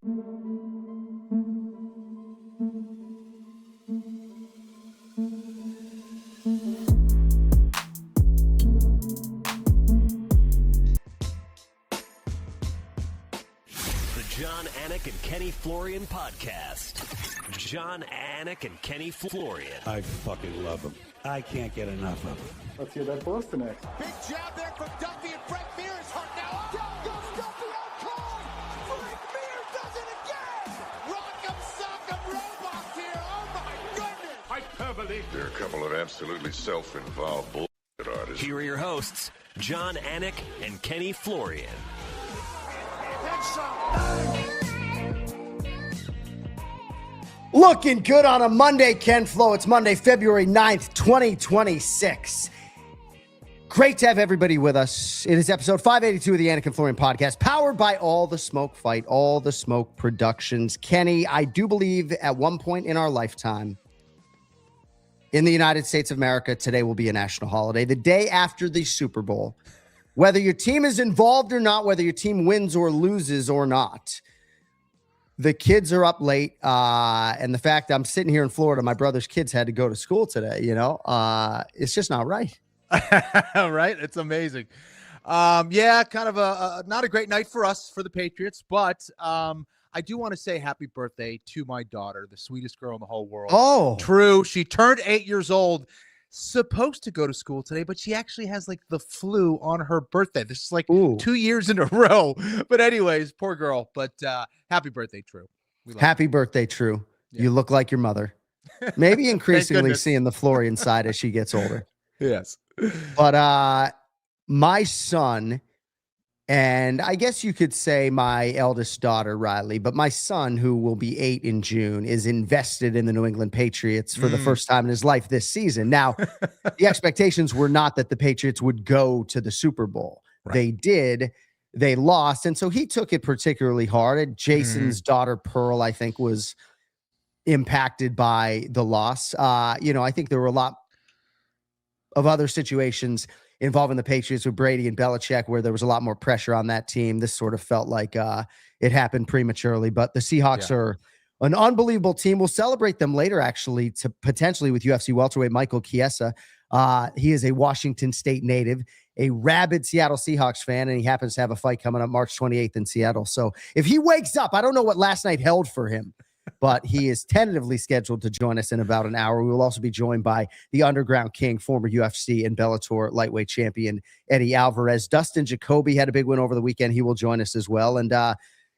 Jon Anik and Kenny Florian podcast. Jon Anik and Kenny Florian. I fucking love him. I can't get enough of him. Let's hear that Boston next. Big jab there from Duffy, and Frank Mir is hurt now. Down goes Duffy, out cold. Frank Mir does it again. Rock'em sock'em robots here. Oh my goodness. Hyperbole. There are a couple of absolutely self-involved bullshit artists. Here are your hosts, Jon Anik and Kenny Florian. Looking good on a Monday, Ken-Flo. It's Monday, February 9th, 2026. Great to have everybody with us. It is episode 582 of the Anik and Florian podcast, powered by All the Smoke Fight, All the Smoke Productions. Kenny, I do believe at one point in our lifetime in the United States of America, today will be a national holiday. The day after the Super Bowl. Whether your team is involved or not, whether your team wins or loses or not, the kids are up late. And the fact that I'm sitting here in Florida, my brother's kids had to go to school today, it's just not right. Right? It's amazing. Yeah, kind of a not a great night for us, for the Patriots, but I do want to say happy birthday to my daughter, the sweetest girl in the whole world. Oh, true. She turned 8 years old. Supposed to go to school today, but she actually has like the flu on her birthday. This is like 2 years in a row. But anyways, poor girl. But happy birthday, True. Happy birthday, True. Yeah. You look like your mother. Maybe increasingly seeing the Florian side as she gets older. Yes. But my son, and I guess you could say my eldest daughter, Riley, but my son, who will be 8 in June, is invested in the New England Patriots for the first time in his life this season. Now, the expectations were not that the Patriots would go to the Super Bowl. Right. They did. They lost. And so he took it particularly hard. And Jason's daughter, Pearl, I think, was impacted by the loss. I think there were a lot of other situations involving the Patriots with Brady and Belichick, where there was a lot more pressure on that team. This sort of felt like it happened prematurely, but the Seahawks are an unbelievable team. We'll celebrate them later, actually, to potentially with UFC welterweight Michael Chiesa. He is a Washington State native, a rabid Seattle Seahawks fan, and he happens to have a fight coming up March 28th in Seattle. So if he wakes up, I don't know what last night held for him, but he is tentatively scheduled to join us in about an hour. We will also be joined by the Underground King, former UFC and Bellator lightweight champion, Eddie Alvarez. Dustin Jacoby had a big win over the weekend. He will join us as well. And,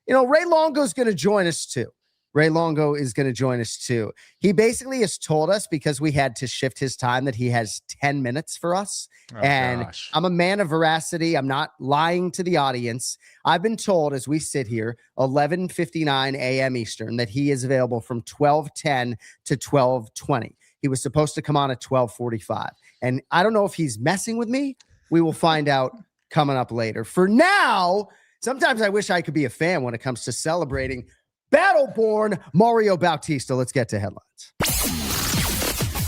Ray Longo is going to join us too. Ray Longo is going to join us too. He basically has told us, because we had to shift his time, that he has 10 minutes for us. Gosh. I'm a man of veracity. I'm not lying to the audience. I've been told, as we sit here, 11:59 a.m. Eastern, that he is available from 12:10 to 12:20. He was supposed to come on at 12:45. And I don't know if he's messing with me. We will find out coming up later. For now, sometimes I wish I could be a fan when it comes to celebrating Battleborn Mario Bautista. Let's get to headlines.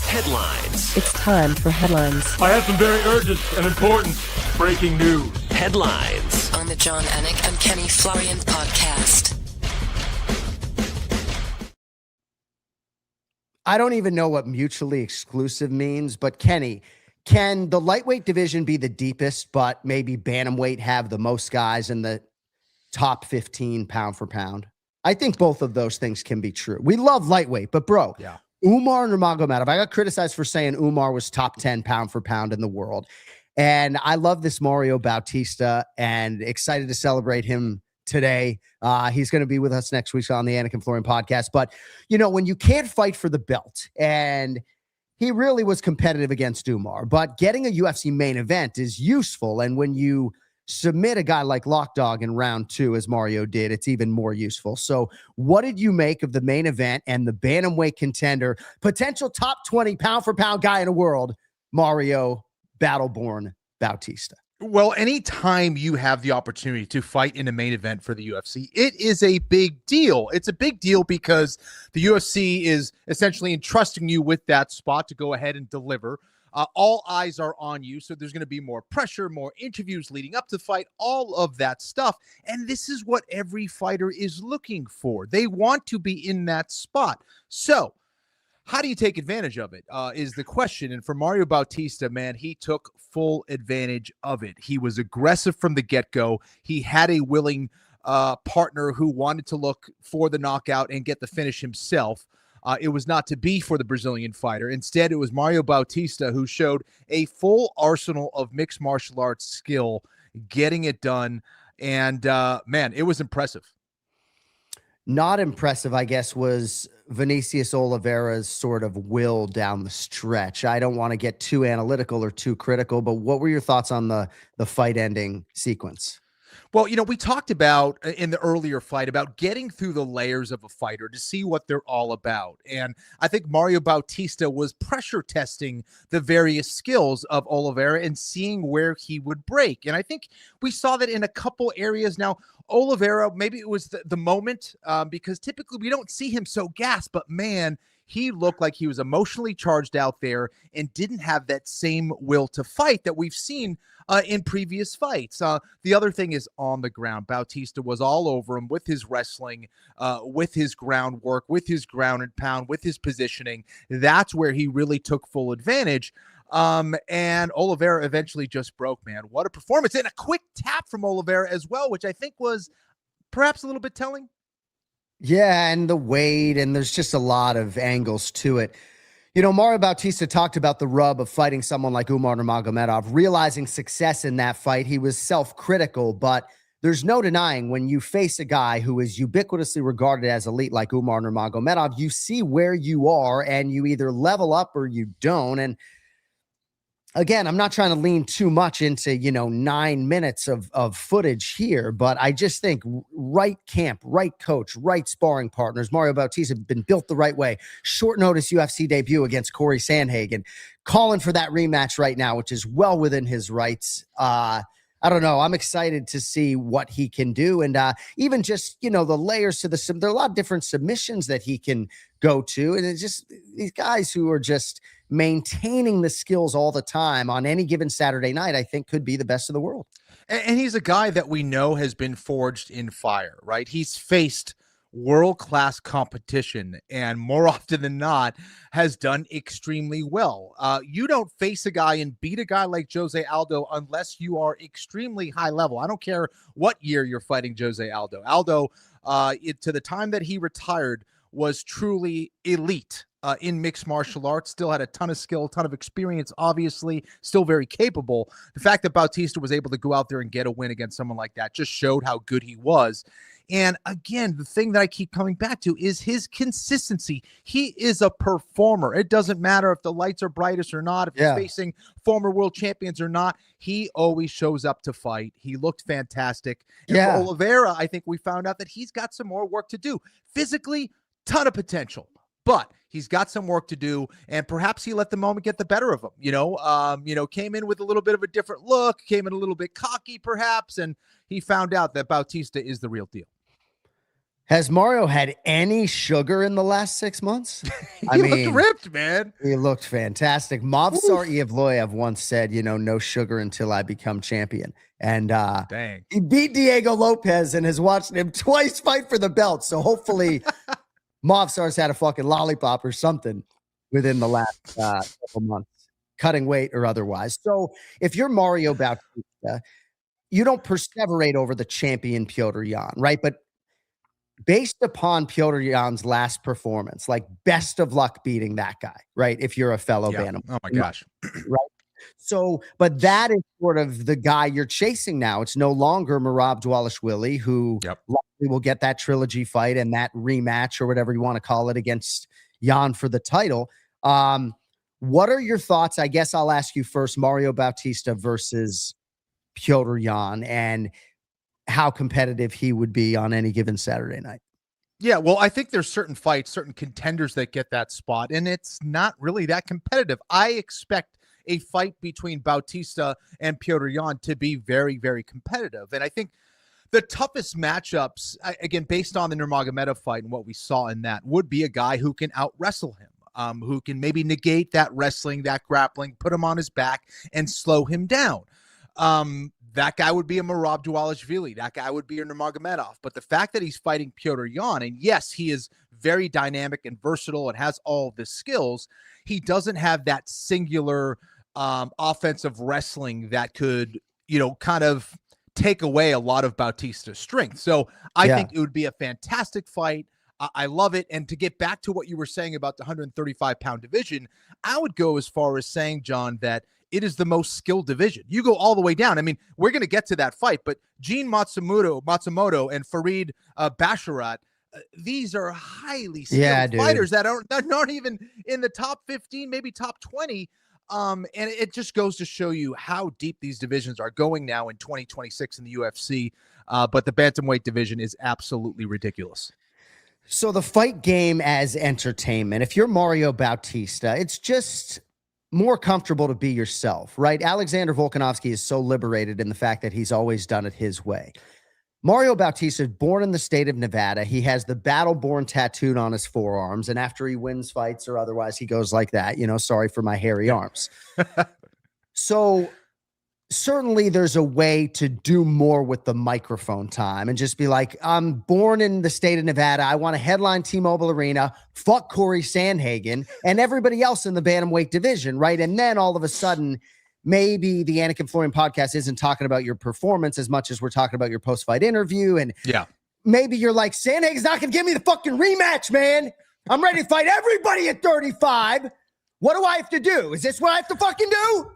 Headlines. It's time for headlines. I have some very urgent and important breaking news. Headlines. On the Jon Anik and Kenny Florian podcast. I don't even know what mutually exclusive means, but Kenny, can the lightweight division be the deepest, but maybe bantamweight have the most guys in the top 15 pound for pound? I think both of those things can be true. We love lightweight, but bro, Umar Nurmagomedov, I got criticized for saying Umar was top 10 pound for pound in the world. And I love this Mario Bautista and excited to celebrate him today. He's going to be with us next week on the Anik and Florian podcast. But, when you can't fight for the belt, and he really was competitive against Umar, but getting a UFC main event is useful. And when you submit a guy like Lockdog in round 2, as Mario did, it's even more useful. So what did you make of the main event and the bantamweight contender, potential top 20 pound for pound guy in the world, Mario Battleborn Bautista? Well, anytime you have the opportunity to fight in a main event for the UFC, it is a big deal. It's a big deal because the UFC is essentially entrusting you with that spot to go ahead and deliver. All eyes are on you, so there's going to be more pressure, more interviews leading up to the fight, all of that stuff. And this is what every fighter is looking for. They want to be in that spot. So how do you take advantage of it is the question. And for Mario Bautista, man, he took full advantage of it. He was aggressive from the get-go. He had a willing partner who wanted to look for the knockout and get the finish himself. It was not to be for the Brazilian fighter. Instead, it was Mario Bautista who showed a full arsenal of mixed martial arts skill, getting it done. And, man, it was impressive. Not impressive, I guess, was Vinicius Oliveira's sort of will down the stretch. I don't want to get too analytical or too critical, but what were your thoughts on the fight ending sequence? Well, we talked about in the earlier fight about getting through the layers of a fighter to see what they're all about. And I think Mario Bautista was pressure testing the various skills of Oliveira and seeing where he would break. And I think we saw that in a couple areas. Now, Oliveira, maybe it was the moment because typically we don't see him so gassed, but man, he looked like he was emotionally charged out there and didn't have that same will to fight that we've seen in previous fights. The other thing is on the ground. Bautista was all over him with his wrestling, with his groundwork, with his ground and pound, with his positioning. That's where he really took full advantage. And Oliveira eventually just broke, man. What a performance. And a quick tap from Oliveira as well, which I think was perhaps a little bit telling. Yeah, and the weight, and there's just a lot of angles to it. Mario Bautista talked about the rub of fighting someone like Umar Nurmagomedov, realizing success in that fight. He was self-critical, but there's no denying when you face a guy who is ubiquitously regarded as elite like Umar Nurmagomedov, you see where you are and you either level up or you don't. And again, I'm not trying to lean too much into, 9 minutes of footage here, but I just think right camp, right coach, right sparring partners. Mario Bautista have been built the right way. Short notice UFC debut against Corey Sandhagen, calling for that rematch right now, which is well within his rights. I don't know. I'm excited to see what he can do. And even just, the layers to there are a lot of different submissions that he can go to. And it's just these guys who are just maintaining the skills all the time on any given Saturday night, I think could be the best of the world. And he's a guy that we know has been forged in fire, right? He's faced world-class competition and more often than not has done extremely well. You don't face a guy and beat a guy like Jose Aldo unless you are extremely high level. I don't care what year you're fighting Jose Aldo. Aldo, to the time that he retired, was truly elite in mixed martial arts, still had a ton of skill, a ton of experience, obviously, still very capable. The fact that Bautista was able to go out there and get a win against someone like that just showed how good he was. And again, the thing that I keep coming back to is his consistency. He is a performer. It doesn't matter if the lights are brightest or not, if he's facing former world champions or not. He always shows up to fight. He looked fantastic. And for Oliveira, I think we found out that he's got some more work to do. Physically, ton of potential, but he's got some work to do, and perhaps he let the moment get the better of him. Came in with a little bit of a different look, came in a little bit cocky, perhaps, and he found out that Bautista is the real deal. Has Mario had any sugar in the last 6 months? He looked ripped, man. He looked fantastic. Movsar Evloev once said, no sugar until I become champion. And dang, he beat Diego Lopez and has watched him twice fight for the belt. So hopefully Movsar's had a fucking lollipop or something within the last couple months, cutting weight or otherwise. So if you're Mario Bautista, you don't perseverate over the champion Petr Yan, right? But based upon Petr Yan's last performance, like best of luck beating that guy, right? If you're a fellow Bantamweight. Oh my gosh. Right. So, but that is sort of the guy you're chasing now. It's no longer Merab Dvalishvili, who likely will get that trilogy fight and that rematch or whatever you want to call it against Yan for the title. What are your thoughts? I guess I'll ask you first, Mario Bautista versus Petr Yan, and how competitive he would be on any given Saturday night. Yeah, well, I think there's certain fights, certain contenders that get that spot, and it's not really that competitive. I expect a fight between Bautista and Petr Yan to be very, very competitive. And I think the toughest matchups, again, based on the Nurmagomedov fight and what we saw in that, would be a guy who can out-wrestle him. who can maybe negate that wrestling, that grappling, put him on his back and slow him down. That guy would be a Merab Dvalishvili. That guy would be a Nurmagomedov. But the fact that he's fighting Petr Yan, and yes, he is very dynamic and versatile and has all the skills, he doesn't have that singular offensive wrestling that could, kind of take away a lot of Bautista's strength. So I think it would be a fantastic fight. I love it. And to get back to what you were saying about the 135-pound division, I would go as far as saying, John, that it is the most skilled division. You go all the way down. I mean, we're going to get to that fight, but Gene Matsumoto and Farid Basharat, these are highly skilled fighters that aren't even in the top 15, maybe top 20. And it just goes to show you how deep these divisions are going now in 2026 in the UFC. But the bantamweight division is absolutely ridiculous. So the fight game as entertainment, if you're Mario Bautista, it's just more comfortable to be yourself, right? Alexander Volkanovski is so liberated in the fact that he's always done it his way. Mario Bautista is born in the state of Nevada. He has the Battleborn tattooed on his forearms. And after he wins fights or otherwise, he goes like that, sorry for my hairy arms. So certainly there's a way to do more with the microphone time and just be like, I'm born in the state of Nevada. I want to headline T-Mobile Arena, fuck Corey Sandhagen and everybody else in the bantamweight division, right? And then all of a sudden, maybe the Anik and Florian podcast isn't talking about your performance as much as we're talking about your post-fight interview. And maybe you're like, Sandhagen's not going to give me the fucking rematch, man. I'm ready to fight everybody at 35. What do I have to do? Is this what I have to fucking do?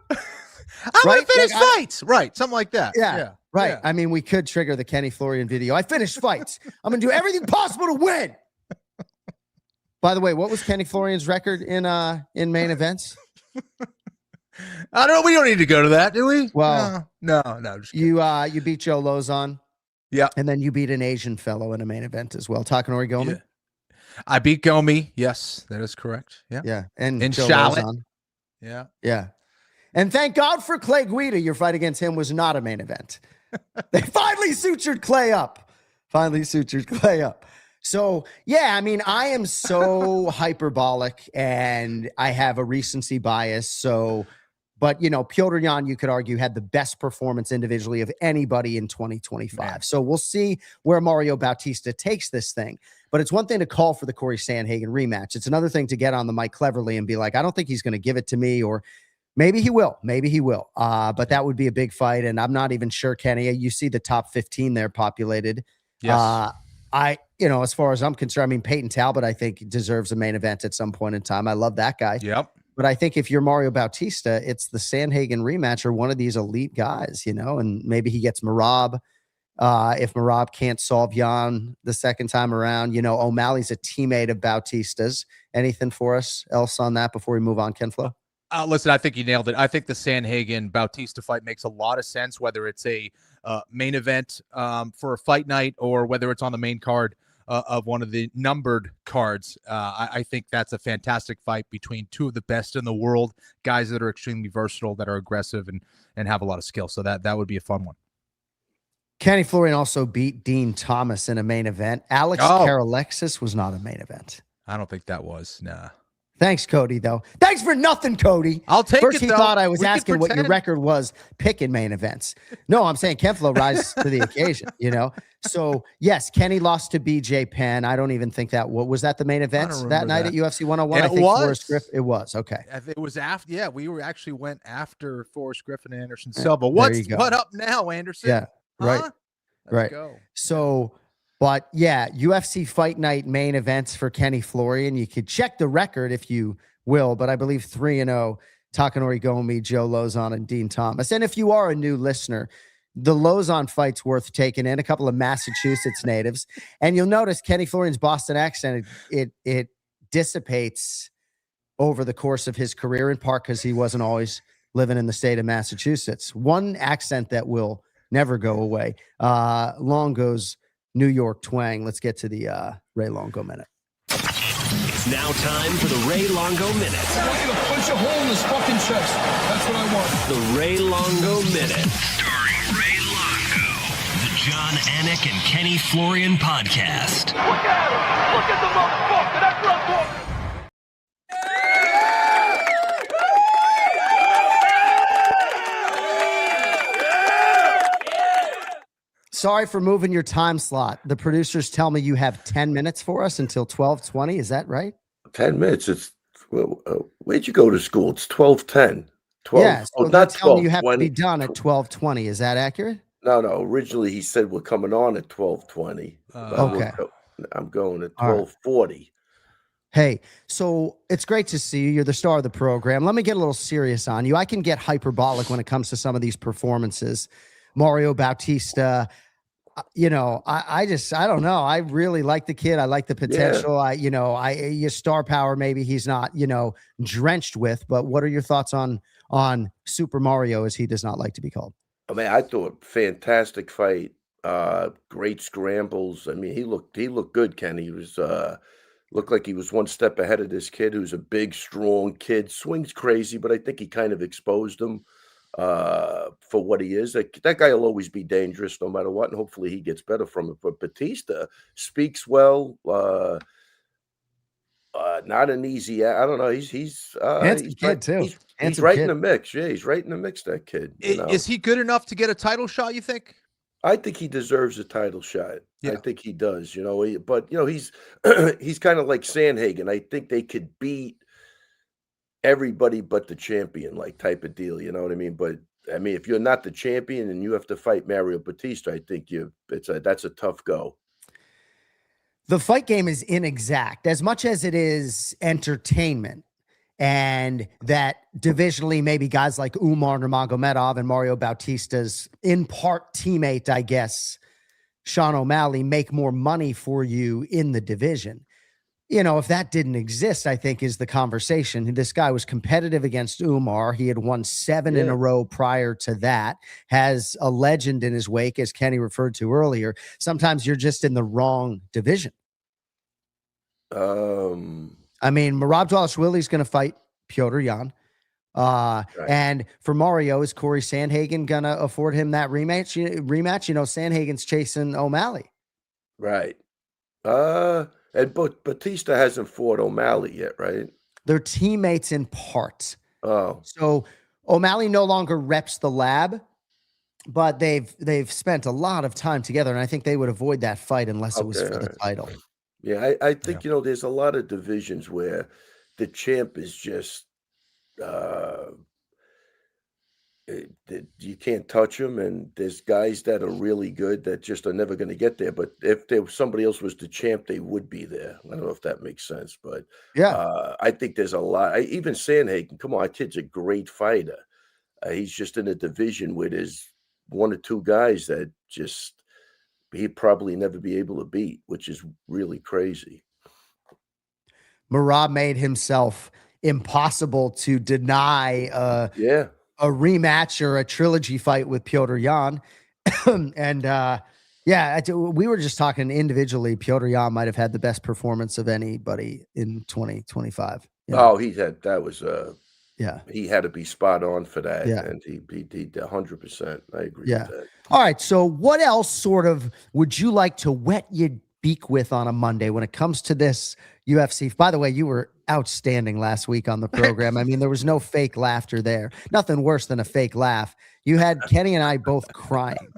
I'm going to finish fights. Right. Something like that. Yeah. Right. Yeah. I mean, we could trigger the Kenny Florian video. I finished fights. I'm going to do everything possible to win. By the way, what was Kenny Florian's record in main events? I don't know. We don't need to go to that, do we? Well, no. You beat Joe Lozon. Yeah. And then you beat an Asian fellow in a main event as well. Takanori Gomi. Yeah. I beat Gomi. Yes, that is correct. Yeah. Yeah. And Joe Lozon. Yeah. Yeah. And thank God for Clay Guida. Your fight against him was not a main event. They finally sutured Clay up. So, yeah, I mean, I am so hyperbolic and I have a recency bias. So, but, Petr Yan, you could argue, had the best performance individually of anybody in 2025. Man. So we'll see where Mario Bautista takes this thing. But it's one thing to call for the Corey Sandhagen rematch. It's another thing to get on the mic cleverly and be like, I don't think he's going to give it to me, or maybe he will. But that would be a big fight. And I'm not even sure, Kenny, you see the top 15 there populated. Yes. As far as I'm concerned, I mean, Peyton Talbot, I think, deserves a main event at some point in time. I love that guy. Yep. But I think if you're Mario Bautista, it's the Sandhagen rematch or one of these elite guys, and maybe he gets Merab. If Merab can't solve Yan the second time around, O'Malley's a teammate of Bautista's. Anything for us else on that before we move on, Ken-Flo? Listen, I think you nailed it. I think the Sandhagen Bautista fight makes a lot of sense, whether it's a main event for a fight night or whether it's on the main card of one of the numbered cards. I think that's a fantastic fight between two of the best in the world, guys that are extremely versatile, that are aggressive and have a lot of skill. So that would be a fun one. Kenny Florian also beat Dean Thomas in a main event. Alex Karalexis was not a main event. I don't think that was. Nah. Thanks, Cody, though. Thanks for nothing, Cody. I'll take First it, he though. thought I was asking what your record was picking main events. No, I'm saying Ken-Flo rise to the occasion, So, yes, Kenny lost to BJ Penn. I don't even think that was that the main event that night at UFC 101? I think Forrest Griffin. It was. Okay. It was after. Yeah, we went after Forrest Griffin and Anderson Silva. What up now, Anderson? Yeah, right. Huh? Let's go. So, but yeah, UFC Fight Night main events for Kenny Florian. You could check the record if you will, but I believe 3-0, Takanori Gomi, Joe Lozon, and Dean Thomas. And if you are a new listener, the Lozon fight's worth taking in, a couple of Massachusetts natives. And you'll notice Kenny Florian's Boston accent, it dissipates over the course of his career, in part because he wasn't always living in the state of Massachusetts. One accent that will never go away, Longo's New York twang. Let's get to the Ray Longo minute. It's now time for the Ray Longo Minute. I want you to punch a hole in his fucking chest. That's what I want. The Ray Longo Minute. Starring Ray Longo. The Jon Anik and Kenny Florian podcast. Look at him. Look at the motherfucker. That's what I'm talking. sorry for moving your time slot. The producers tell me you have 10 minutes for us until 12:20. Is that right? 10 minutes. It's where'd you go to school? It's 12:10. 12. Yeah. Oh, So they're not telling me you have to 12:20. be done at 12:20. Is that accurate? No. Originally, he said we're coming on at 12:20. Okay. I'm going at All right. 12:40. Hey, so it's great to see you. You're the star of the program. Let me get a little serious on you. I can get hyperbolic when it comes to some of these performances. Mario Bautista, I don't know. I really like the kid. I like the potential. Your star power, maybe he's not, drenched with, but what are your thoughts on Super Mario, as he does not like to be called? I mean, I thought fantastic fight. Great scrambles. I mean, he looked good, Ken. He was looked like he was one step ahead of this kid who's a big, strong kid. Swings crazy, but I think he kind of exposed him for what he is. That guy will always be dangerous no matter what, and hopefully he gets better from it. But Bautista speaks well. Not an easy. I don't know. He's handsome kid too. He's right in the mix. Yeah, he's right in the mix. That kid. Is he good enough to get a title shot, you think? I think he deserves a title shot. Yeah. I think he does. But he's he's kind of like Sandhagen. I think they could beat everybody but the champion, like type of deal. You know what I mean? But I mean, if you're not the champion and you have to fight Mario Bautista, I think that's a tough go. The fight game is inexact as much as it is entertainment. And that divisionally, maybe guys like Umar Nurmagomedov and Mario Bautista's in part teammate, I guess, Sean O'Malley, make more money for you in the division. If that didn't exist, I think is the conversation. This guy was competitive against Umar. He had won 7 in a row prior to that, has a legend in his wake, as Kenny referred to earlier. Sometimes you're just in the wrong division. I mean, Merab Dvalishvili is going to fight Petr Yan. Right. And for Mario, is Corey Sandhagen going to afford him that rematch? Sandhagen's chasing O'Malley. Right. And Bautista hasn't fought O'Malley yet, right? They're teammates in part. Oh. So O'Malley no longer reps the lab, but they've spent a lot of time together, and I think they would avoid that fight unless it was for the title. Yeah, I think, there's a lot of divisions where the champ is just you can't touch him, and there's guys that are really good that just are never going to get there. But if somebody else was the champ, they would be there. I don't know if that makes sense, but I think there's a lot. Even Sandhagen, come on, that kid's a great fighter. He's just in a division where there's 1 or 2 guys that just he'd probably never be able to beat, which is really crazy. Merab made himself impossible to deny a rematch or a trilogy fight with Petr Yan. And we were just talking individually. Petr Yan might have had the best performance of anybody in 2025. Oh, he had he had to be spot on for that. Yeah. And he 100%. I agree with that. All right. So what else sort of would you like to wet your beak with on a Monday when it comes to this UFC? By the way, you were outstanding last week on the program. I mean, there was no fake laughter there. Nothing worse than a fake laugh. You had Kenny and I both crying.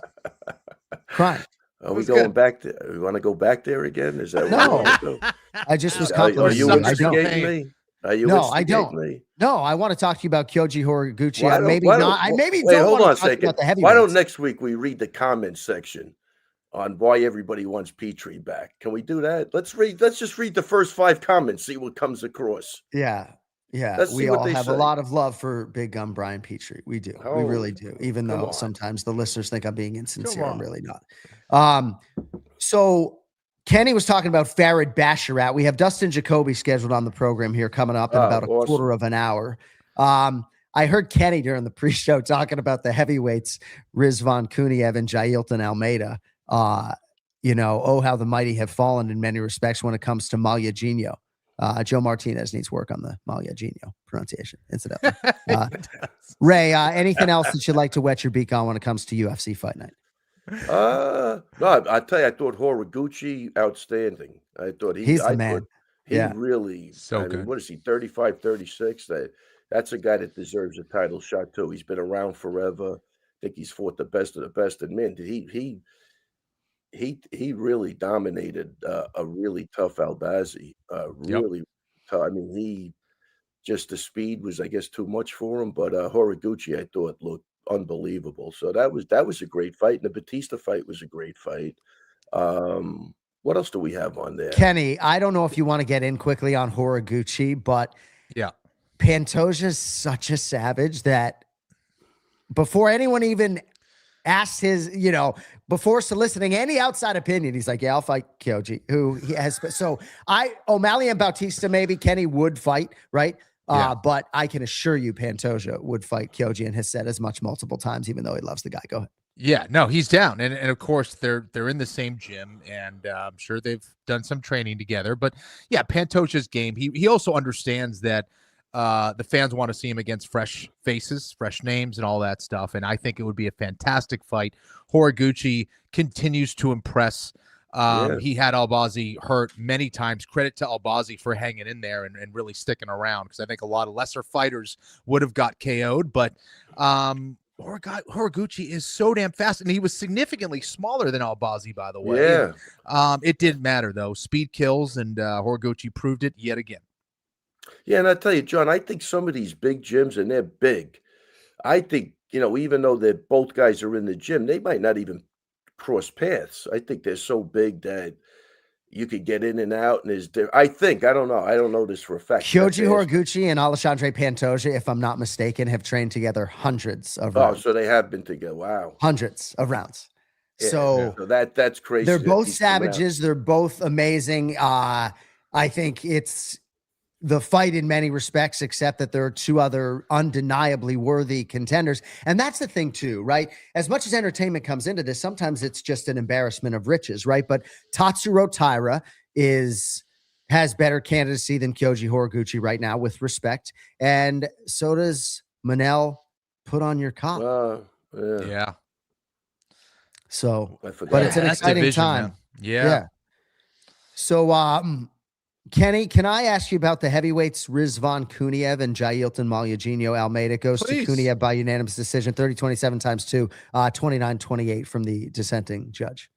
Are we going back there? We want to go back there again? Is that what I just was complimenting you. Instigating me? I don't. Me? No, I want to talk to you about Kyoji Horiguchi. Hold on a second. Why don't next week we read the comment section on why everybody wants Petrie back? Can we do that? Let's just read the first 5 comments, see what comes across. Yeah. We all have a lot of love for Big Gun Brian Petrie. We do. We really do. Even though sometimes the listeners think I'm being insincere. I'm really not. So Kenny was talking about Farid Basharat. We have Dustin Jacoby scheduled on the program here coming up in about a quarter of an hour. I heard Kenny during the pre-show talking about the heavyweights, Rizvan Kuniev and Jailton Almeida. How the mighty have fallen in many respects when it comes to Malia-Gino. Joe Martinez needs work on the Malia-Gino pronunciation, incidentally. Ray, anything else that you'd like to wet your beak on when it comes to UFC Fight Night? No, I tell you, I thought Horiguchi outstanding. I thought he's the man. He really good. What is he? 35, 36. That's a guy that deserves a title shot too. He's been around forever. I think he's fought the best of the best. And man, he really dominated a really tough Albazi. Really tough. I mean, the speed was, I guess, too much for him. But Horiguchi, I thought, looked unbelievable. So that was a great fight, and the Bautista fight was a great fight. What else do we have on there? Kenny, I don't know if you want to get in quickly on Horiguchi, but yeah, Pantoja's such a savage that before anyone even asked his, before soliciting any outside opinion, he's like, yeah, I'll fight Kyoji, who he has. So O'Malley and Bautista, maybe Kenny would fight, right? But I can assure you Pantoja would fight Kyoji and has said as much multiple times, even though he loves the guy. Go ahead. Yeah, no, he's down. And of course they're in the same gym, and I'm sure they've done some training together. But yeah, Pantoja's game. He also understands that the fans want to see him against fresh faces, fresh names, and all that stuff. And I think it would be a fantastic fight. Horiguchi continues to impress. He had Albazi hurt many times. Credit to Albazi for hanging in there and really sticking around, because I think a lot of lesser fighters would have got KO'd. But Horiguchi is so damn fast, and he was significantly smaller than Albazi, by the way. Yeah. It didn't matter, though. Speed kills, and Horiguchi proved it yet again. Yeah, and I tell you, John, I think some of these big gyms, and they're big, I think, even though they're both guys are in the gym, they might not even cross paths. I think they're so big that you could get in and out, and I don't know this for a fact. Kyoji Horiguchi and Alexandre Pantoja, if I'm not mistaken, have trained together hundreds of rounds. Oh, so they have been together. Wow. Hundreds of rounds. Yeah, so that's crazy. They're both savages. They're both amazing. I think it's the fight in many respects, except that there are two other undeniably worthy contenders. And that's the thing too, right? As much as entertainment comes into this, sometimes it's just an embarrassment of riches, right? But Tatsuro Taira has better candidacy than Kyoji Horiguchi right now, with respect. And so does Manel Put on Your cop. Yeah. So, but it's an exciting time. Man. Yeah. So, Kenny, can I ask you about the heavyweights, Rizvan Kuniev and Jailton Malyagino Almeida? Goes to Kuniev by unanimous decision, 30-27 times 2, 29-28 from the dissenting judge.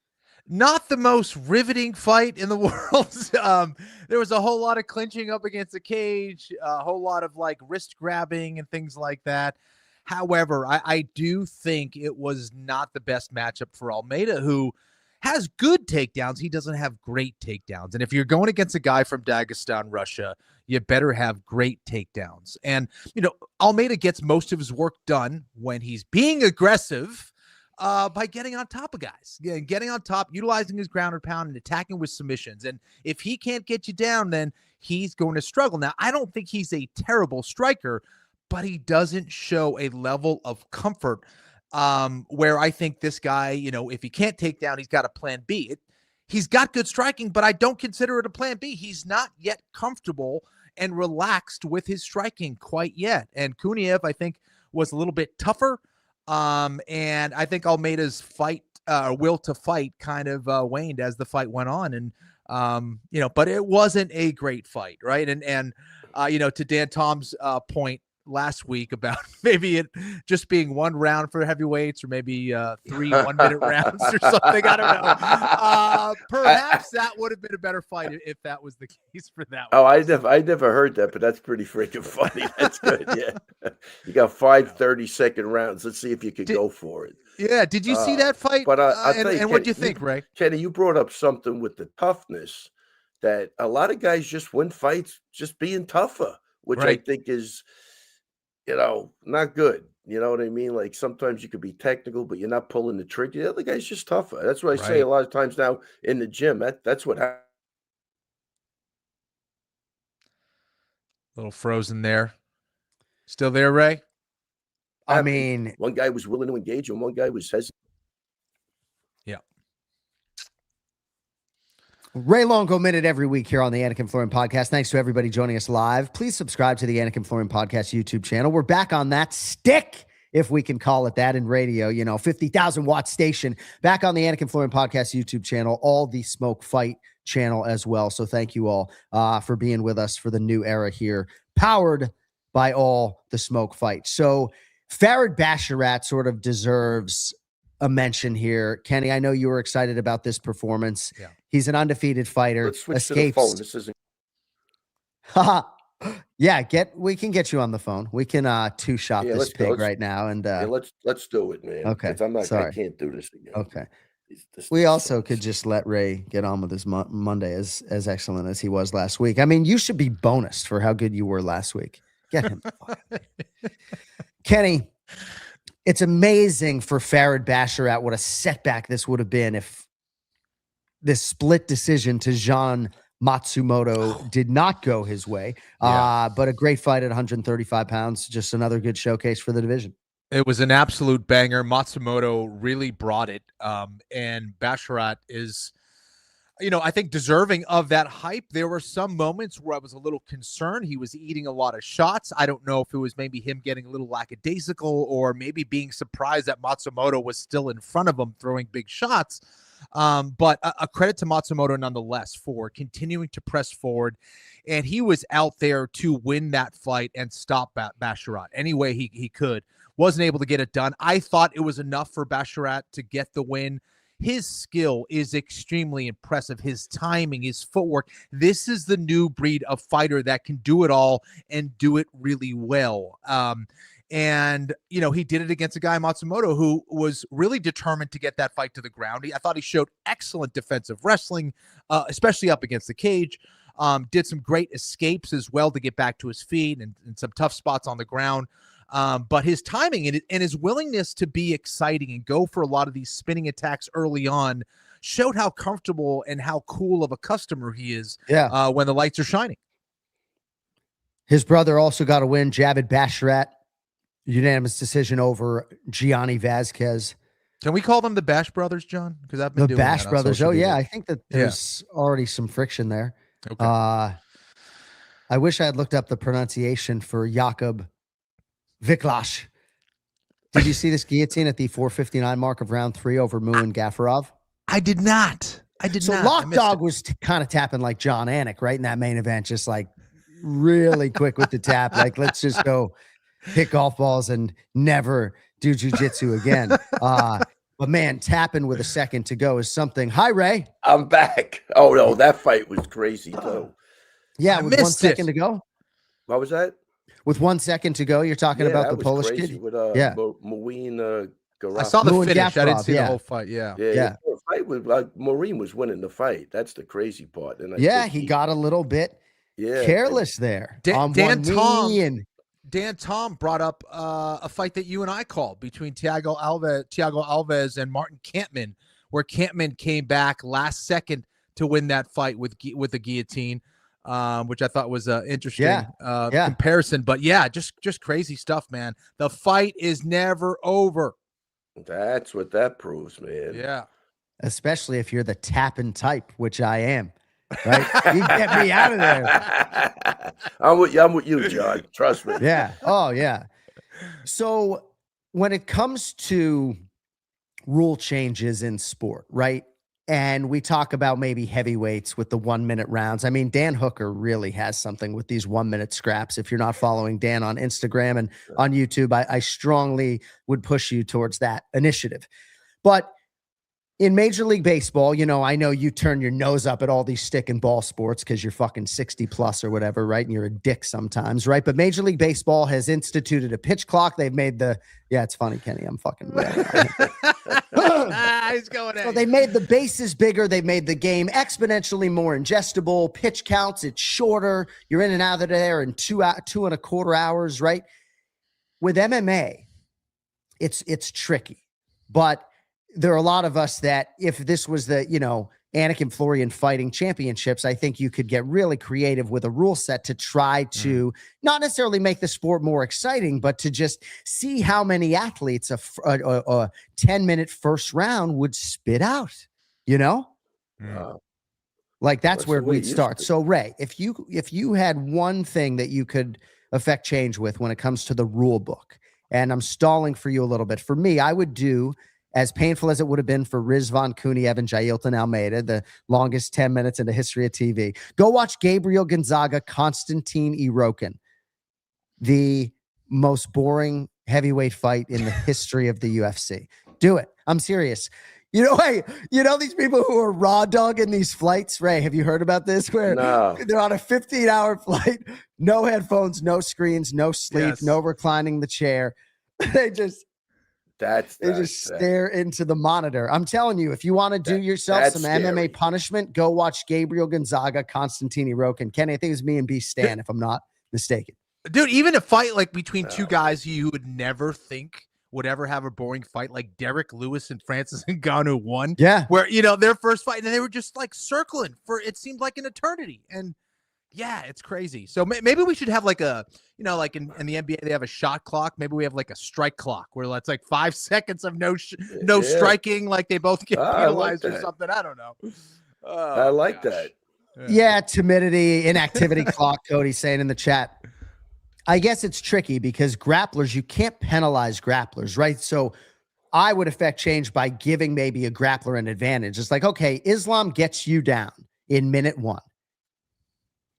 Not the most riveting fight in the world. There was a whole lot of clinching up against the cage, a whole lot of like wrist grabbing and things like that. However, I do think it was not the best matchup for Almeida, who has good takedowns. He doesn't have great takedowns. And if you're going against a guy from Dagestan, Russia, you better have great takedowns. And, Almeida gets most of his work done when he's being aggressive by getting on top of guys, getting on top, utilizing his ground and pound and attacking with submissions. And if he can't get you down, then he's going to struggle. Now, I don't think he's a terrible striker, but he doesn't show a level of comfort where I think this guy, if he can't take down, he's got a plan B. He's got good striking, but I don't consider it a plan B. He's not yet comfortable and relaxed with his striking quite yet. And Kuniev, I think, was a little bit tougher. And I think Almeida's will to fight kind of waned as the fight went on. And, but it wasn't a great fight, right? And to Dan Tom's point last week about maybe it just being one round for heavyweights, or maybe 3 1-minute rounds or something. I don't know. Perhaps that would have been a better fight if that was the case for that one. Oh, I never heard that, but that's pretty freaking funny. That's good. Yeah. You got 5 30-second rounds. Let's see if you could go for it. Yeah. Did you see that fight? But I'll tell you, and what do you think, Ray? Kenny, you brought up something with the toughness, that a lot of guys just win fights just being tougher, which I think is, not good. You know what I mean? Like, sometimes you could be technical, but you're not pulling the trigger. The other guy's just tougher. That's what I say a lot of times now in the gym. That's what happens. Little frozen there. Still there, Ray? I mean, one guy was willing to engage and one guy was hesitant. Yeah. Ray Longo Minute every week here on the Anik and Florian podcast. Thanks to everybody joining us live. Please subscribe to the Anik and Florian podcast YouTube channel. We're back on that stick, if we can call it that in radio, 50,000 watt station, back on the Anik and Florian podcast YouTube channel, all the Smoke Fight channel as well. So thank you all for being with us for the new era here, powered by all the Smoke Fight. So Farid Basharat sort of deserves a mention here. Kenny, I know you were excited about this performance. Yeah. He's an undefeated fighter. Let's switch to the phone. This isn't. Yeah, we can get you on the phone. We can two-shot this pig right now. And let's do it, man. Okay. I can't do this again. Okay. We also could just let Ray get on with his Monday as excellent as he was last week. I mean, you should be bonused for how good you were last week. Get him. Kenny, it's amazing for Farid Basharat what a setback this would have been if this split decision to Jon Matsumoto did not go his way. But a great fight at 135 pounds. Just another good showcase for the division. It was an absolute banger. Matsumoto really brought it. And Basharat is, I think deserving of that hype. There were some moments where I was a little concerned. He was eating a lot of shots. I don't know if it was maybe him getting a little lackadaisical or maybe being surprised that Matsumoto was still in front of him throwing big shots. But a credit to Matsumoto nonetheless for continuing to press forward. And he was out there to win that fight and stop Basharat any way he could. Wasn't able to get it done. I thought it was enough for Basharat to get the win. His skill is extremely impressive. His timing, his footwork. This is the new breed of fighter that can do it all and do it really well. And, he did it against a guy, Matsumoto, who was really determined to get that fight to the ground. I thought he showed excellent defensive wrestling, especially up against the cage. Did some great escapes as well to get back to his feet and some tough spots on the ground. But his timing and his willingness to be exciting and go for a lot of these spinning attacks early on showed how comfortable and how cool of a customer he is when the lights are shining. His brother also got a win, Javid Basharat. Unanimous decision over Gianni Vazquez. Can we call them the Bash Brothers, John? Because I've been the doing Bash that Brothers. Oh yeah, I think that there's already some friction there. Okay. I wish I had looked up the pronunciation for Jakub Viklash. Did you see this guillotine at the 4:59 mark of round 3 over Muin Gafarov? I did not. So Lockdog was kind of tapping like Jon Anik right in that main event, just like really quick with the tap. Like, let's just go hit golf balls and never do jiu-jitsu again. But man, tapping with a second to go is something. Hi, Ray. I'm back. Oh no, that fight was crazy too. Yeah, with 1 second to go. What was that? With 1 second to go, you're talking about the Polish kid? With, Maureen Gafarov. I saw the Muin finish. Gafarov, I didn't see the whole fight. Yeah. The fight was like Maureen was winning the fight. That's the crazy part. And he got a little bit careless there. Dan Tom brought up a fight that you and I called between Thiago Alves and Martin Kampmann, where Kampmann came back last second to win that fight with the guillotine, which I thought was an interesting comparison. But just crazy stuff, man. The fight is never over. That's what that proves, man. Yeah. Especially if you're the tapping type, which I am. Right? You get me out of there. I'm with you, John. Trust me. Yeah. Oh, yeah. So when it comes to rule changes in sport, right? And we talk about maybe heavyweights with the 1 minute rounds. I mean, Dan Hooker really has something with these 1 minute scraps. If you're not following Dan on Instagram and on YouTube, I strongly would push you towards that initiative. But in Major League Baseball, I know you turn your nose up at all these stick and ball sports because you're fucking 60 plus or whatever, right? And you're a dick sometimes, right? But Major League Baseball has instituted a pitch clock. They've made it's funny, Kenny. I'm fucking he's going So they made the bases bigger. They made the game exponentially more ingestible. Pitch counts, it's shorter. You're in and out of there in 2.25 hours, right? With MMA, it's tricky, but there are a lot of us that if this was the, Anik and Florian fighting championships, I think you could get really creative with a rule set to try to not necessarily make the sport more exciting, but to just see how many athletes a 10-minute first round would spit out, Like that's where we'd start. So Ray, if you had one thing that you could affect change with when it comes to the rule book, and I'm stalling for you a little bit, for me, I would do, as painful as it would have been for Rizvan Kuniev and Jailton Almeida, the longest 10 minutes in the history of TV, go watch Gabriel Gonzaga, Konstantin Irokin, the most boring heavyweight fight in the history of the UFC. Do it. I'm serious. Hey, these people who are raw dogging these flights, Ray, have you heard about this? Where they're on a 15-hour flight, no headphones, no screens, no sleep, no reclining the chair. They just stare into the monitor. I'm telling you, if you want to do yourself some MMA punishment, go watch Gabriel Gonzaga, Constantini Rokin. Kenny, I think it was me and B Stan, if I'm not mistaken. Dude, even a fight like between two guys you would never think would ever have a boring fight, like Derek Lewis and Francis Ngannou won. Yeah. Where, their first fight, and they were just like circling for, it seemed like an eternity. And yeah, it's crazy. So maybe we should have like a, like in the NBA, they have a shot clock. Maybe we have like a strike clock where it's like 5 seconds of no striking, like they both get penalized or something. I don't know. I like that. Yeah, timidity, inactivity clock, Cody's saying in the chat. I guess it's tricky because grapplers, you can't penalize grapplers, right? So I would affect change by giving maybe a grappler an advantage. It's like, okay, Islam gets you down in minute 1.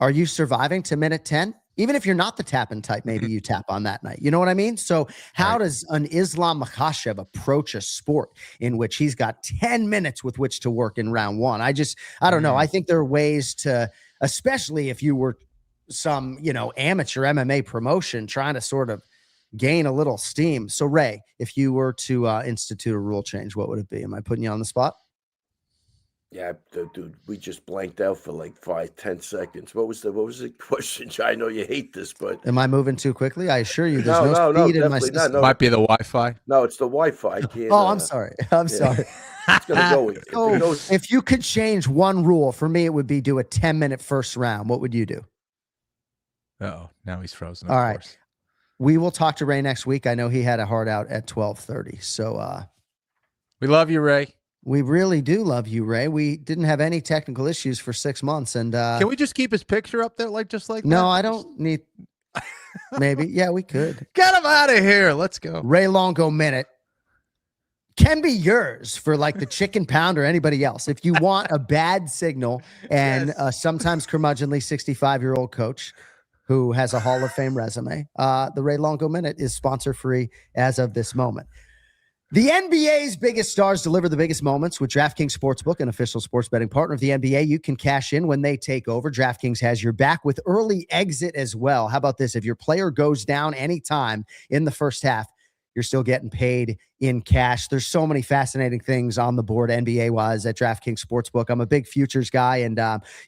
Are you surviving to minute 10? Even if you're not the tapping type, maybe you tap on that night. You know what I mean? So how does an Islam Makhachev approach a sport in which he's got 10 minutes with which to work in round 1? I don't know. I think there are ways to, especially if you were some, amateur MMA promotion trying to sort of gain a little steam. So Ray, if you were to institute a rule change, what would it be? Am I putting you on the spot? Yeah, dude, we just blanked out for like 5-10 seconds. What was the question? I know you hate this, but am I moving too quickly? I assure you, there's no speed in my system. No. Might be the Wi-Fi. No, it's the Wi-Fi. I'm sorry. Sorry. It's gonna go. If you could change one rule, for me, it would be do a 10-minute first round. What would you do? Oh, now he's frozen. All right. Course. We will talk to Ray next week. I know he had a hard out at 12:30. So we love you, Ray. We really do love you, Ray. We didn't have any technical issues for 6 months. And can we just keep his picture up there just like that? No, I don't need. Maybe. Yeah, we could. Get him out of here. Let's go. Ray Longo minute can be yours for like the chicken pound or anybody else. If you want a bad signal and sometimes curmudgeonly 65-year-old coach who has a Hall of Fame resume, the Ray Longo minute is sponsor free as of this moment. The NBA's biggest stars deliver the biggest moments with DraftKings Sportsbook, an official sports betting partner of the NBA. You can cash in when they take over. DraftKings has your back with early exit as well. How about this? If your player goes down anytime in the first half, you're still getting paid in cash. There's so many fascinating things on the board NBA-wise at DraftKings Sportsbook. I'm a big futures guy, and,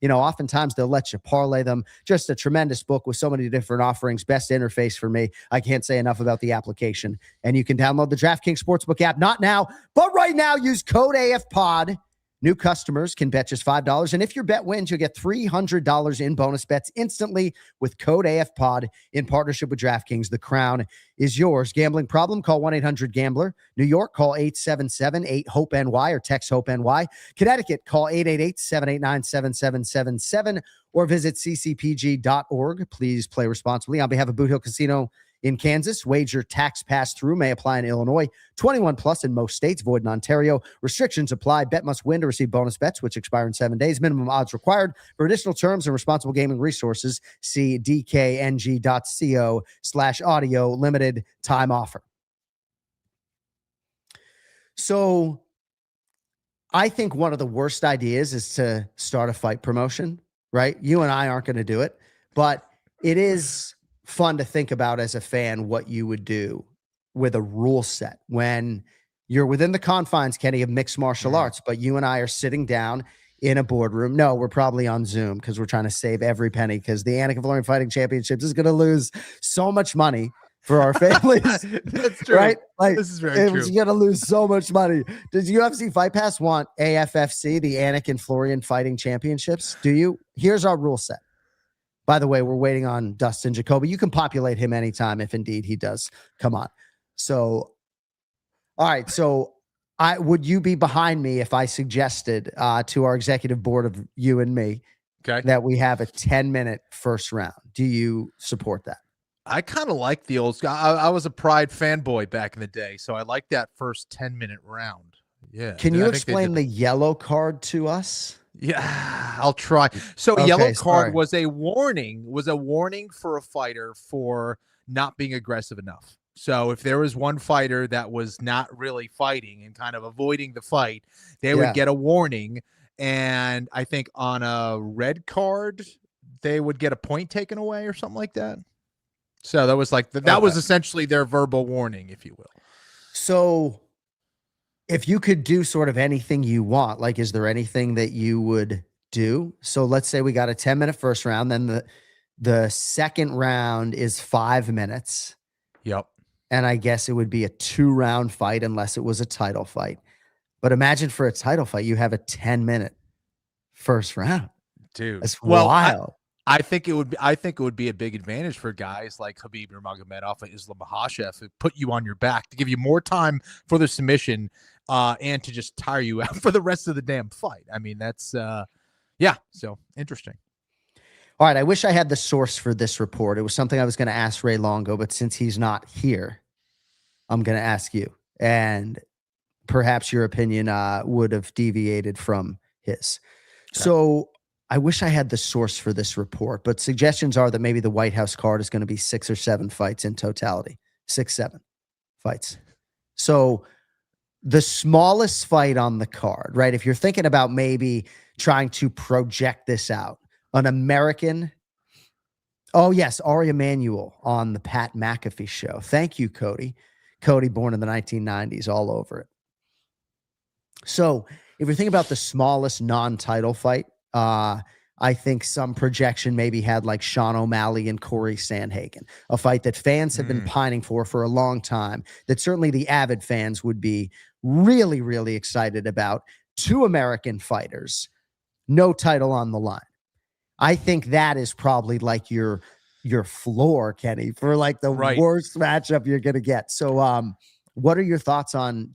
oftentimes they'll let you parlay them. Just a tremendous book with so many different offerings. Best interface for me. I can't say enough about the application. And you can download the DraftKings Sportsbook app, not now, but right now. Use code AFPOD. New customers can bet just $5. And if your bet wins, you'll get $300 in bonus bets instantly with code AFPOD in partnership with DraftKings. The crown is yours. Gambling problem? Call 1-800-GAMBLER. New York, call 877-8-HOPE-NY or text HOPE-NY. Connecticut, call 888-789-7777 or visit ccpg.org. Please play responsibly. On behalf of Boot Hill Casino in Kansas, wager tax pass-through may apply in Illinois. 21 plus in most states, void in Ontario. Restrictions apply. Bet must win to receive bonus bets, which expire in 7 days. Minimum odds required. For additional terms and responsible gaming resources, see dkng.co/audio limited time offer. So I think one of the worst ideas is to start a fight promotion, right? You and I aren't going to do it, but it is fun to think about as a fan what you would do with a rule set when you're within the confines, Kenny, of mixed martial arts, but you and I are sitting down in a boardroom. No, we're probably on Zoom because we're trying to save every penny because the Anik and Florian Fighting Championships is going to lose so much money for our families. That's true. Right? Like, this is very true. You're going to lose so much money. Does UFC Fight Pass want AFFC, the Anik and Florian Fighting Championships? Do you? Here's our rule set. By the way, we're waiting on Dustin Jacoby. You can populate him anytime if indeed he does come on. So, all right. So would you be behind me if I suggested to our executive board of you and me that we have a 10-minute first round? Do you support that? I kind of like the old I was a Pride fanboy back in the day, so I like that first 10-minute round. Yeah. Can you explain the yellow card to us? Yeah, I'll try. So yellow card was a warning for a fighter for not being aggressive enough. So if there was one fighter that was not really fighting and kind of avoiding the fight, they would get a warning. And I think on a red card, they would get a point taken away or something like that. So that was like that was essentially their verbal warning, if you will. So if you could do sort of anything you want, like, is there anything that you would do? So let's say we got a 10-minute first round, then the second round is 5 minutes. Yep. And I guess it would be a 2-round fight unless it was a title fight. But imagine for a title fight, you have a 10-minute first round. Dude. That's wild. I think it would be a big advantage for guys like Khabib Nurmagomedov and Islam Makhachev to put you on your back, to give you more time for the submission, and to just tire you out for the rest of the damn fight. I mean, that's so interesting. All right, I wish I had the source for this report. It was something I was going to ask Ray Longo, but since he's not here, I'm going to ask you. And perhaps your opinion would have deviated from his. Okay. So I wish I had the source for this report, but suggestions are that maybe the White House card is going to be 6 or 7 fights in totality. 6, 7 fights. So the smallest fight on the card, right? If you're thinking about maybe trying to project this out, an American. Oh, yes. Ari Emanuel on the Pat McAfee show. Thank you, Cody. Cody, born in the 1990s, all over it. So if you're thinking about the smallest non-title fight, I think some projection maybe had like Sean O'Malley and Corey Sandhagen, a fight that fans have been pining for a long time, that certainly the avid fans would be really, really excited about. 2 American fighters, no title on the line. I think that is probably like your floor, Kenny, for like the worst matchup you're going to get. So what are your thoughts on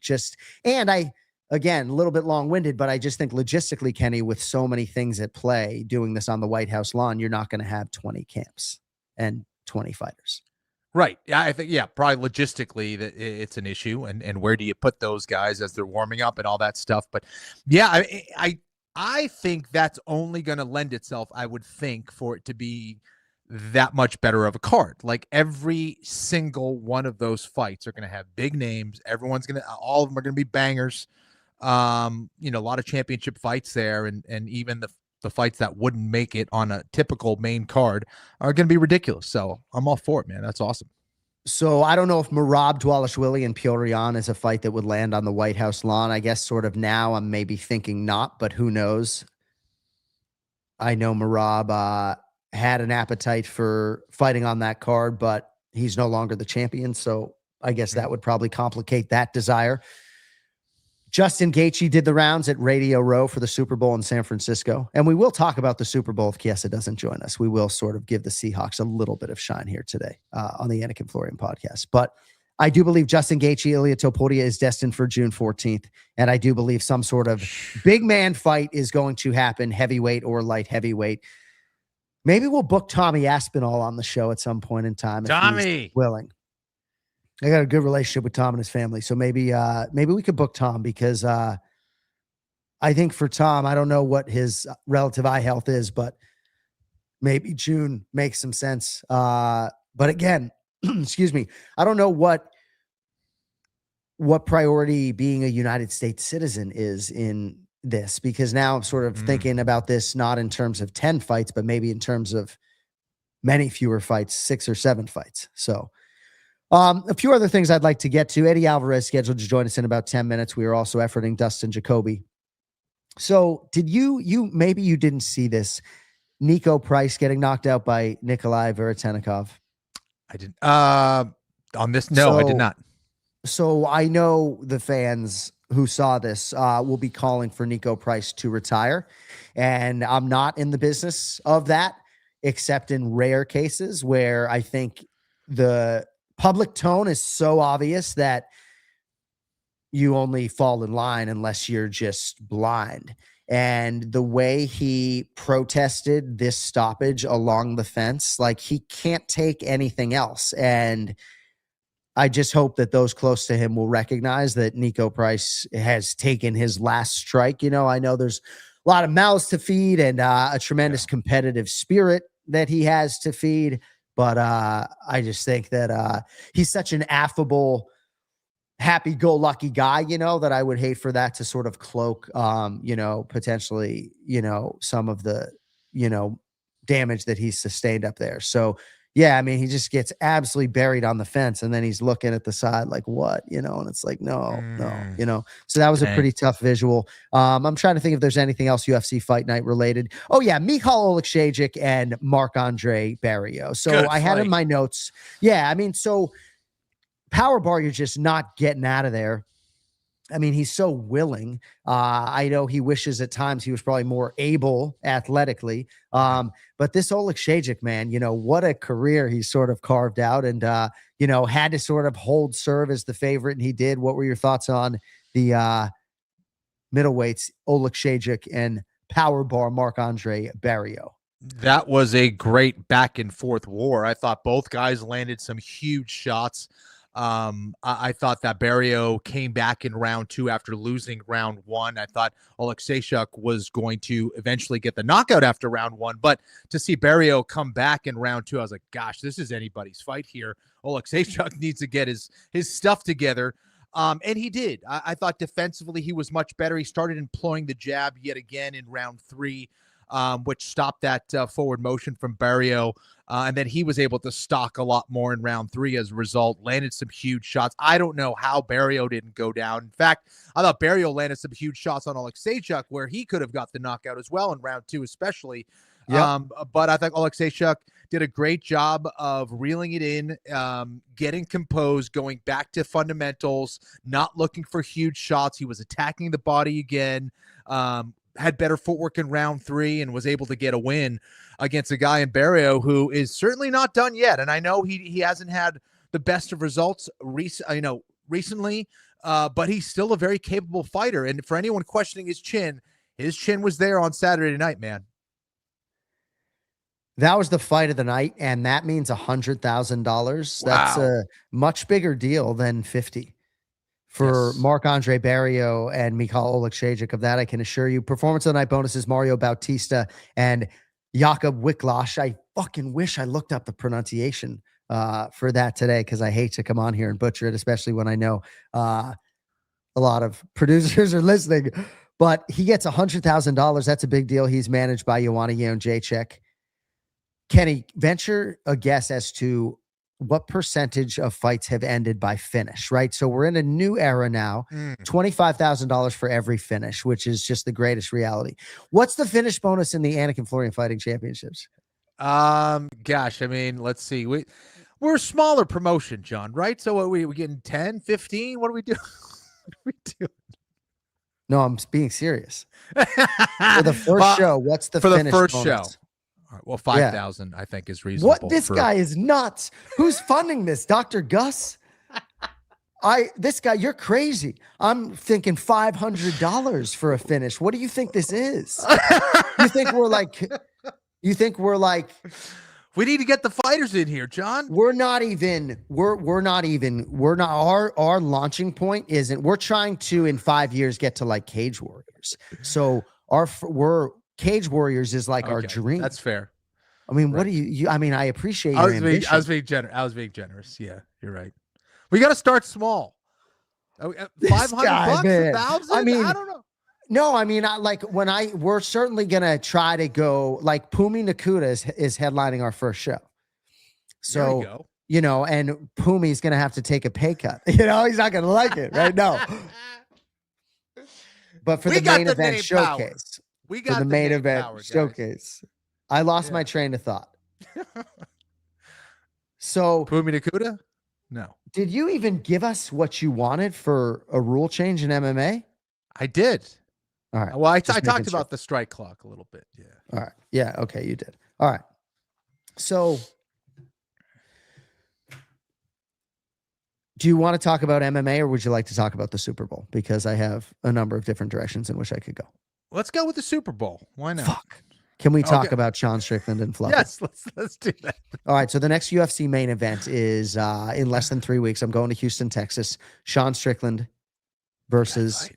again, a little bit long-winded, but I just think logistically, Kenny, with so many things at play, doing this on the White House lawn, you're not going to have 20 camps and 20 fighters. Right. Yeah, I think, probably logistically that it's an issue. And where do you put those guys as they're warming up and all that stuff? But yeah, I think that's only going to lend itself, I would think, for it to be that much better of a card. Like every single one of those fights are going to have big names. All of them are going to be bangers. A lot of championship fights there, and even the fights that wouldn't make it on a typical main card are going to be ridiculous. So I'm all for it, man. That's awesome. So I don't know if Merab Dvalishvili and Petr Yan is a fight that would land on the White House lawn. I guess sort of now I'm maybe thinking not, but who knows? I know Merab had an appetite for fighting on that card, but he's no longer the champion. So I guess that would probably complicate that desire. Justin Gaethje did the rounds at Radio Row for the Super Bowl in San Francisco. And we will talk about the Super Bowl if Chiesa doesn't join us. We will sort of give the Seahawks a little bit of shine here today on the Anik and Florian podcast. But I do believe Justin Gaethje, Ilia Topuria is destined for June 14th. And I do believe some sort of big man fight is going to happen, heavyweight or light heavyweight. Maybe we'll book Tommy Aspinall on the show at some point in time. If he's willing. I got a good relationship with Tom and his family. So maybe we could book Tom because I think for Tom, I don't know what his relative eye health is, but maybe June makes some sense. But again, excuse me, I don't know what priority being a United States citizen is in this, because now I'm sort of thinking about this not in terms of 10 fights, but maybe in terms of many fewer fights, 6 or 7 fights. So a few other things I'd like to get to. Eddie Alvarez scheduled to join us in about 10 minutes. We are also efforting Dustin Jacoby. So did maybe you didn't see this, Nico Price getting knocked out by Nikolai Veretennikov? I didn't. On this, no, I did not. So I know the fans who saw this will be calling for Nico Price to retire. And I'm not in the business of that, except in rare cases where I think the public tone is so obvious that you only fall in line unless you're just blind. And the way he protested this stoppage along the fence, like he can't take anything else. And I just hope that those close to him will recognize that Nico Price has taken his last strike. I know there's a lot of mouths to feed and a tremendous competitive spirit that he has to feed. But I just think that he's such an affable, happy-go-lucky guy, that I would hate for that to sort of cloak, potentially, some of the, damage that he's sustained up there. So, yeah, I mean, he just gets absolutely buried on the fence, and then he's looking at the side like, what, and it's like, no. So that was a pretty tough visual. I'm trying to think if there's anything else UFC Fight Night related. Oh, yeah, Michal Oleksiejczuk and Marc-Andre Barrios. So I had in my notes. Yeah, I mean, so power bar, you're just not getting out of there. I mean, he's so willing. I know he wishes at times he was probably more able athletically. But this Oleksiejczuk, man, what a career he's sort of carved out and, had to sort of hold serve as the favorite. And he did. What were your thoughts on the middleweights, Oleksiejczuk and power bar Marc-Andre Barrios? That was a great back and forth war. I thought both guys landed some huge shots. I thought that Barrios came back in round 2 after losing round 1. I thought Oleksiejczuk was going to eventually get the knockout after round 1, but to see Barrios come back in round 2, I was like, gosh, this is anybody's fight here. Oleksiejczuk needs to get his stuff together. And he did. I thought defensively he was much better. He started employing the jab yet again in round 3. Which stopped that forward motion from Barrios. And then he was able to stock a lot more in round 3 as a result, landed some huge shots. I don't know how Barrios didn't go down. In fact, I thought Barrios landed some huge shots on Oleksiejczuk where he could have got the knockout as well in round 2 especially. Yep. But I think Oleksiejczuk did a great job of reeling it in, getting composed, going back to fundamentals, not looking for huge shots. He was attacking the body again. Had better footwork in round 3 and was able to get a win against a guy in Barrios who is certainly not done yet. And I know he hasn't had the best of results recently, but he's still a very capable fighter. And for anyone questioning his chin was there on Saturday night, man. That was the fight of the night, and that means $100,000. Wow. That's a much bigger deal than 50. For Marc-Andre Barrios and Michal Oleksiejczuk. Of that, I can assure you. Performance of the night bonuses, Mario Bautista and Jakob Wiklash. I fucking wish I looked up the pronunciation for that today because I hate to come on here and butcher it, especially when I know a lot of producers are listening. But he gets $100,000. That's a big deal. He's managed by Joanna Jędrzejczyk. Kenny, venture a guess as to what percentage of fights have ended by finish, right? So we're in a new era now, $25,000 for every finish, which is just the greatest reality. What's the finish bonus in the Anik and Florian Fighting Championships? Gosh, I mean, let's see. We're a smaller promotion, John, right? So what we getting 10, 15? What do we do? What do we do? No, I'm being serious. For the first show, what's the finish bonus? For the first show. All right, well, 5,000 I think is reasonable. What? This guy is nuts. Who's funding this? Dr. Gus? This guy, you're crazy. I'm thinking $500 for a finish. What do you think this is? You think we're like we need to get the fighters in here, John. We're not our launching point isn't. We're trying to in 5 years get to like Cage Warriors. So we're Cage Warriors is like our dream. That's fair. I mean, what do you I mean, I appreciate your ambition. I was being generous. Yeah, you're right. We got to start small. $500, $1,000? I mean, I don't know. No, I mean, we're certainly going to try to go like Pumi Nakuda is headlining our first show. So, and Pumi's going to have to take a pay cut. He's not going to like it, right? No. But for the main event showcase. We got the main event showcase. I lost my train of thought. So Pumi Nakuda? No. Did you even give us what you wanted for a rule change in MMA? I did. All right. Well, I talked about the strike clock a little bit. Yeah. All right. Yeah. Okay. You did. All right. So do you want to talk about MMA or would you like to talk about the Super Bowl? Because I have a number of different directions in which I could go. Let's go with the Super Bowl. Why not? Fuck. Can we talk about Sean Strickland and Fluffy? Yes, let's do that. All right, so the next UFC main event is in less than 3 weeks. I'm going to Houston, Texas. Sean Strickland versus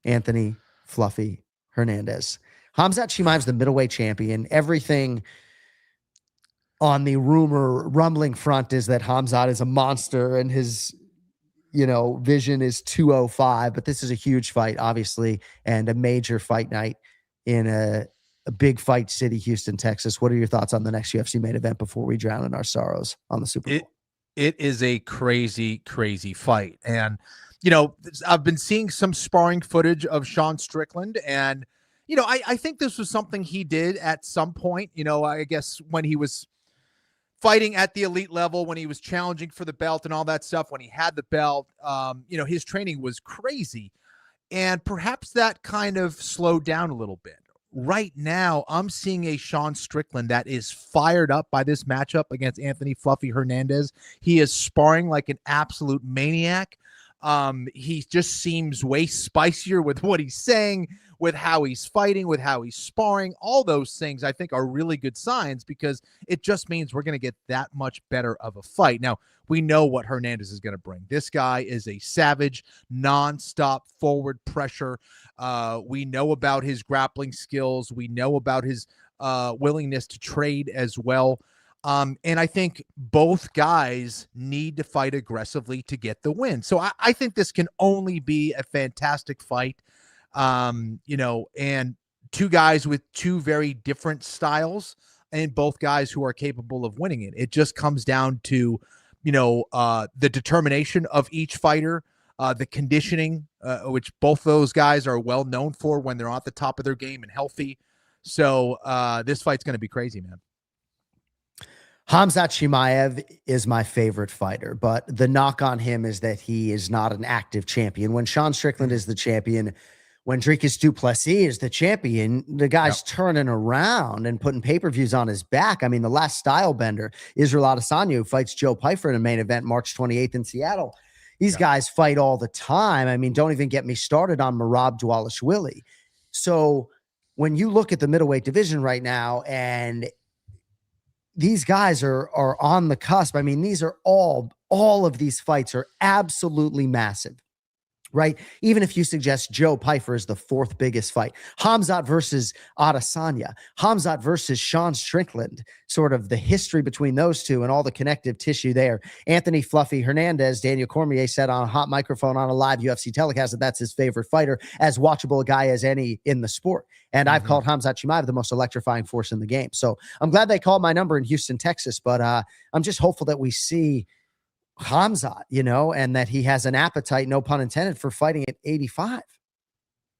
Anthony Fluffy Hernandez. Khamzat Chimaev's the middleweight champion. Everything on the rumbling front is that Khamzat is a monster and his, vision is 205, but this is a huge fight, obviously, and a major fight night in a big fight city, Houston, Texas. What are your thoughts on the next UFC main event before we drown in our sorrows on the Super Bowl? It is a crazy, crazy fight. And, I've been seeing some sparring footage of Sean Strickland, and, I think this was something he did at some point, I guess when he was fighting at the elite level, when he was challenging for the belt and all that stuff, when he had the belt, his training was crazy. And perhaps that kind of slowed down a little bit. Right now, I'm seeing a Sean Strickland that is fired up by this matchup against Anthony Fluffy Hernandez. He is sparring like an absolute maniac. He just seems way spicier with what he's saying, with how he's fighting, with how he's sparring. All those things I think are really good signs, because it just means we're going to get that much better of a fight. Now, we know what Hernandez is going to bring. This guy is a savage, nonstop forward pressure. We know about his grappling skills. We know about his willingness to trade as well. And I think both guys need to fight aggressively to get the win. So I think this can only be a fantastic fight. And two guys with two very different styles, and both guys who are capable of winning it. It just comes down to, the determination of each fighter, the conditioning, which both those guys are well known for when they're at the top of their game and healthy. So this fight's going to be crazy, man. Khamzat Chimaev is my favorite fighter, but the knock on him is that he is not an active champion. When Sean Strickland is the champion, when Dricus du Plessis is the champion, the guy's turning around and putting pay-per-views on his back. I mean, the last style bender, Israel Adesanya, who fights Joe Pyfer in a main event March 28th in Seattle. These guys fight all the time. I mean, don't even get me started on Merab Dvalishvili. So when you look at the middleweight division right now, and these guys are on the cusp. I mean, these are all of these fights are absolutely massive, right? Even if you suggest Joe Pyfer is the fourth biggest fight, Khamzat versus Adesanya, Khamzat versus Sean Strickland, sort of the history between those two and all the connective tissue there. Anthony Fluffy Hernandez, Daniel Cormier said on a hot microphone on a live UFC telecast that that's his favorite fighter, as watchable a guy as any in the sport. And I've called Khamzat Chimaev the most electrifying force in the game. So I'm glad they called my number in Houston, Texas, but I'm just hopeful that we see Khamzat, and that he has an appetite, no pun intended, for fighting at 85.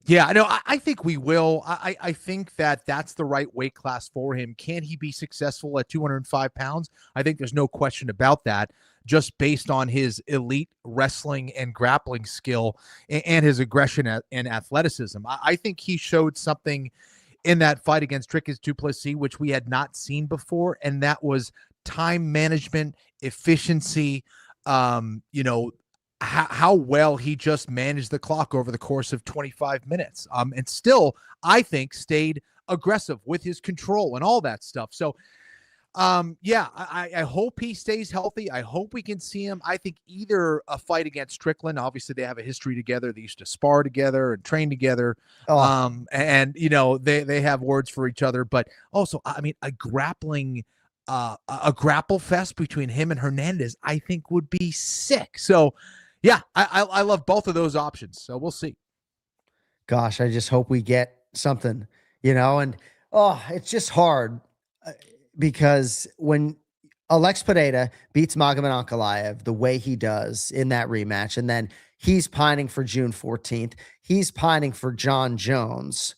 Yeah, no, I think we will. I think that that's the right weight class for him. Can he be successful at 205 pounds? I think there's no question about that, just based on his elite wrestling and grappling skill and his aggression and athleticism. I think he showed something in that fight against Dricus du Plessis, which we had not seen before, and that was time management, efficiency, how well he just managed the clock over the course of 25 minutes. And still, I think, stayed aggressive with his control and all that stuff. So, I hope he stays healthy. I hope we can see him. I think either a fight against Strickland, obviously they have a history together. They used to spar together and train together. And they have words for each other, but also, I mean, a grapple fest between him and Hernandez, I think would be sick. So yeah, I love both of those options. So we'll see. Gosh, I just hope we get something, and it's just hard because when Alex Pereira beats Magomed Ankalaev the way he does in that rematch, and then he's pining for June 14th, he's pining for John Jones,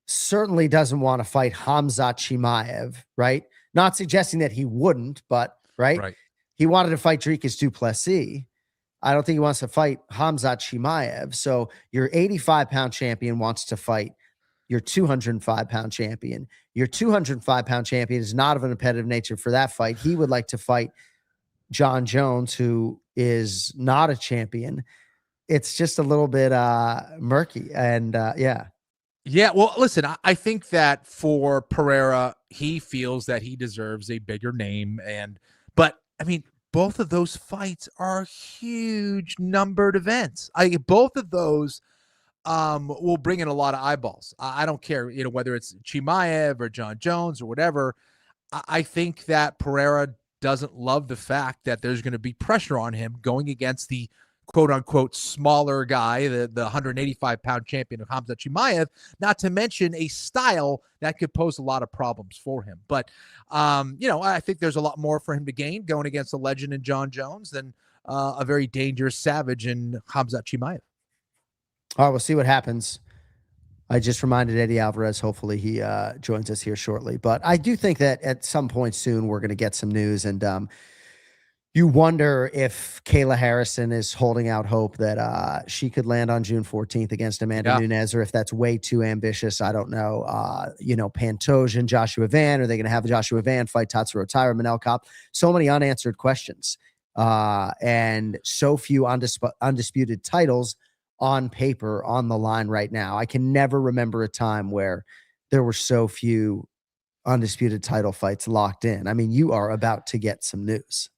certainly doesn't want to fight Khamzat Chimaev, right? Not suggesting that he wouldn't, but right. He wanted to fight Dricus du Plessis. I don't think he wants to fight Khamzat Chimaev. So your 85-pound champion wants to fight your 205-pound champion. Your 205-pound champion is not of a competitive nature for that fight. He would like to fight John Jones, who is not a champion. It's just a little bit murky. And Yeah, well, listen, I think that for Pereira, he feels that he deserves a bigger name. But I mean, both of those fights are huge numbered events. Both of those will bring in a lot of eyeballs. I don't care, whether it's Chimaev or John Jones or whatever. I think that Pereira doesn't love the fact that there's going to be pressure on him going against the quote unquote smaller guy, the 185-pound champion of Khamzat Chimaev, not to mention a style that could pose a lot of problems for him. But, I think there's a lot more for him to gain going against a legend in John Jones than a very dangerous savage in Khamzat Chimaev. All right, we'll see what happens. I just reminded Eddie Alvarez. Hopefully he joins us here shortly. But I do think that at some point soon we're going to get some news. And you wonder if Kayla Harrison is holding out hope that she could land on June 14th against Amanda Nunes, or if that's way too ambitious. I don't know. Pantoja and Joshua Van. Are they going to have Joshua Van fight Tatsuro Taira, Manel Kopp? So many unanswered questions and so few undisputed titles on paper on the line right now. I can never remember a time where there were so few undisputed title fights locked in. I mean, you are about to get some news.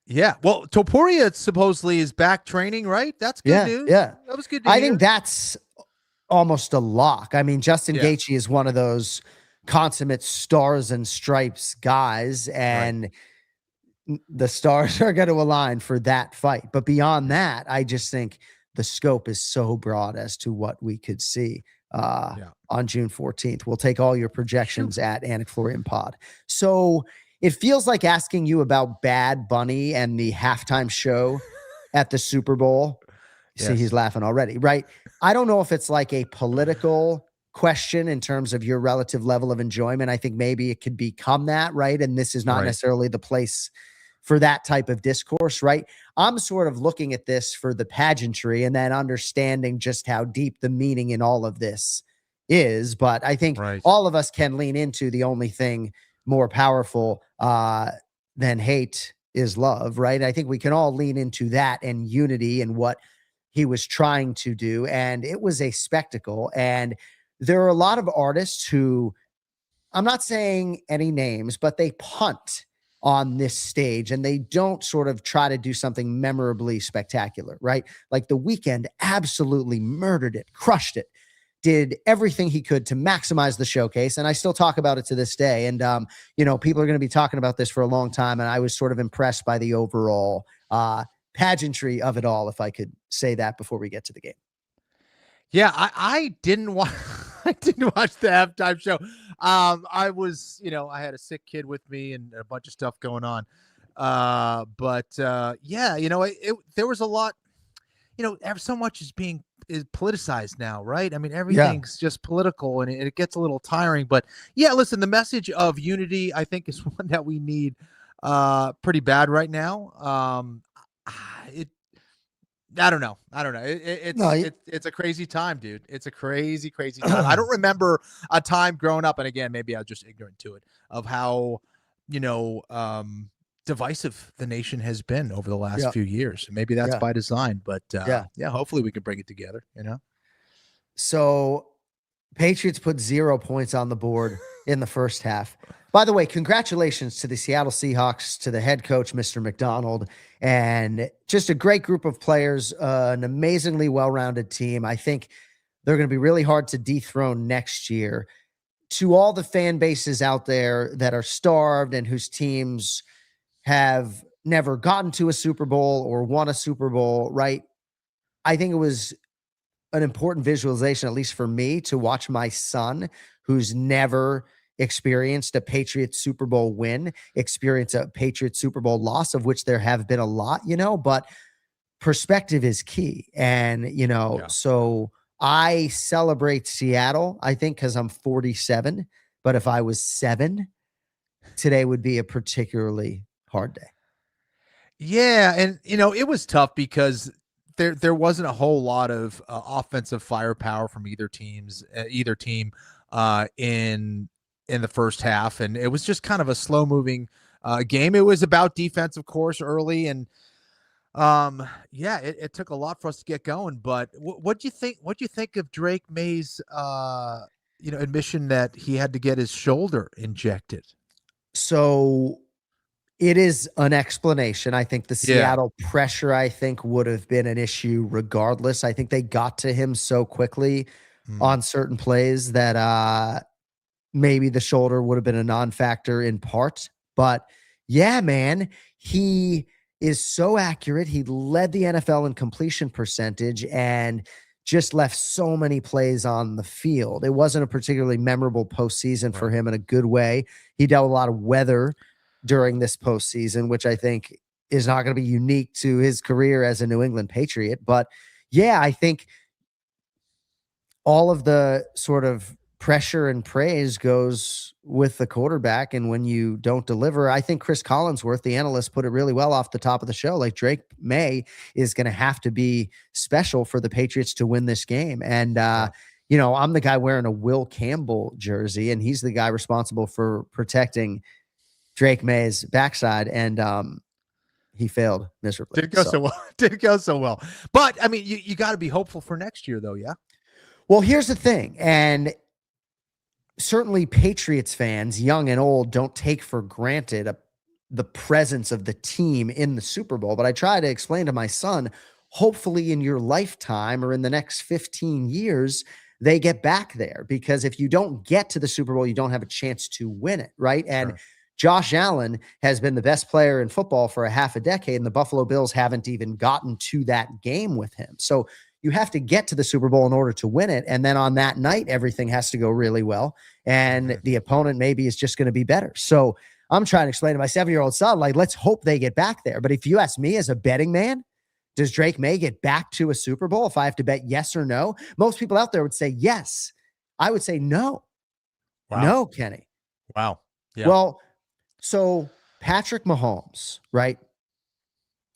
Yeah. Well, Topuria supposedly is back training, right? That's good news. Yeah. That was good to hear. I think that's almost a lock. I mean, Justin Gaethje is one of those consummate stars and stripes guys, and the stars are going to align for that fight. But beyond that, I just think the scope is so broad as to what we could see on June 14th. We'll take all your projections at Anik Florian Pod. So it feels like asking you about Bad Bunny and the halftime show at the Super Bowl. See, he's laughing already, right? I don't know if it's like a political question in terms of your relative level of enjoyment. I think maybe it could become that, right? And this is not necessarily the place for that type of discourse, right? I'm sort of looking at this for the pageantry and then understanding just how deep the meaning in all of this is. But I think all of us can lean into the only thing more powerful than hate is love, right? I think we can all lean into that and unity and what he was trying to do. And it was a spectacle. And there are a lot of artists who, I'm not saying any names, but they punt on this stage and they don't sort of try to do something memorably spectacular, right? Like The Weeknd absolutely murdered it, crushed it, did everything he could to maximize the showcase. And I still talk about it to this day. And, people are going to be talking about this for a long time. And I was sort of impressed by the overall pageantry of it all, if I could say that before we get to the game. Yeah, I didn't watch. I didn't watch the halftime show. I was, I had a sick kid with me and a bunch of stuff going on. There was a lot. So much is politicized now, right? I mean, everything's just political, and it gets a little tiring. But listen, the message of unity, I think, is one that we need pretty bad right now. I don't know. It's a crazy time, dude. It's a crazy, crazy time. I don't remember a time growing up, and again, maybe I was just ignorant to it, of how, divisive the nation has been over the last few years. Maybe that's by design, but hopefully we can bring it together, So Patriots put 0 points on the board in the first half. By the way, congratulations to the Seattle Seahawks, to the head coach, Mr. McDonald, and just a great group of players, an amazingly well-rounded team. I think they're going to be really hard to dethrone next year. To all the fan bases out there that are starved and whose teams have never gotten to a Super Bowl or won a Super Bowl, right? I think it was an important visualization, at least for me, to watch my son, who's never experienced a Patriots Super Bowl win, experience a Patriots Super Bowl loss, of which there have been a lot, but perspective is key. And, so I celebrate Seattle, I think, because I'm 47, but if I was 7, today would be a particularly hard day. Yeah. And, it was tough because there wasn't a whole lot of offensive firepower from either team in the first half. And it was just kind of a slow moving game. It was about defense, of course, early. And it took a lot for us to get going. But what do you think? What do you think of Drake May's, admission that he had to get his shoulder injected? So it is an explanation. I think the Seattle pressure, would have been an issue regardless. I think they got to him so quickly on certain plays that maybe the shoulder would have been a non-factor in part. But yeah, man, he is so accurate. He led the NFL in completion percentage and just left so many plays on the field. It wasn't a particularly memorable postseason for him in a good way. He dealt with a lot of weather during this postseason, which I think is not going to be unique to his career as a New England Patriot. But yeah, I think all of the sort of pressure and praise goes with the quarterback. And when you don't deliver, I think Chris Collinsworth, the analyst, put it really well off the top of the show. Like, Drake May is going to have to be special for the Patriots to win this game. And, you know, I'm the guy wearing a Will Campbell jersey, and he's the guy responsible for protecting Drake May's backside. And, he failed miserably. Didn't go so well. Didn't go so well. But I mean, you got to be hopeful for next year, though. Yeah. Well, here's the thing. And certainly Patriots fans, young and old, don't take for granted the presence of the team in the Super Bowl. But I try to explain to my son, hopefully in your lifetime or in the next 15 years, they get back there. Because if you don't get to the Super Bowl, you don't have a chance to win it, right? And sure. Josh Allen has been the best player in football for a half a decade, and the Buffalo Bills haven't even gotten to that game with him. So you have to get to the Super Bowl in order to win it. And then on that night, everything has to go really well. And the opponent maybe is just going to be better. So I'm trying to explain to my 7-year-old son, like, let's hope they get back there. But if you ask me as a betting man, does Drake May get back to a Super Bowl? If I have to bet yes or no, most people out there would say yes. I would say no. Wow. No, Kenny. Wow. Yeah. Well, so Patrick Mahomes, right?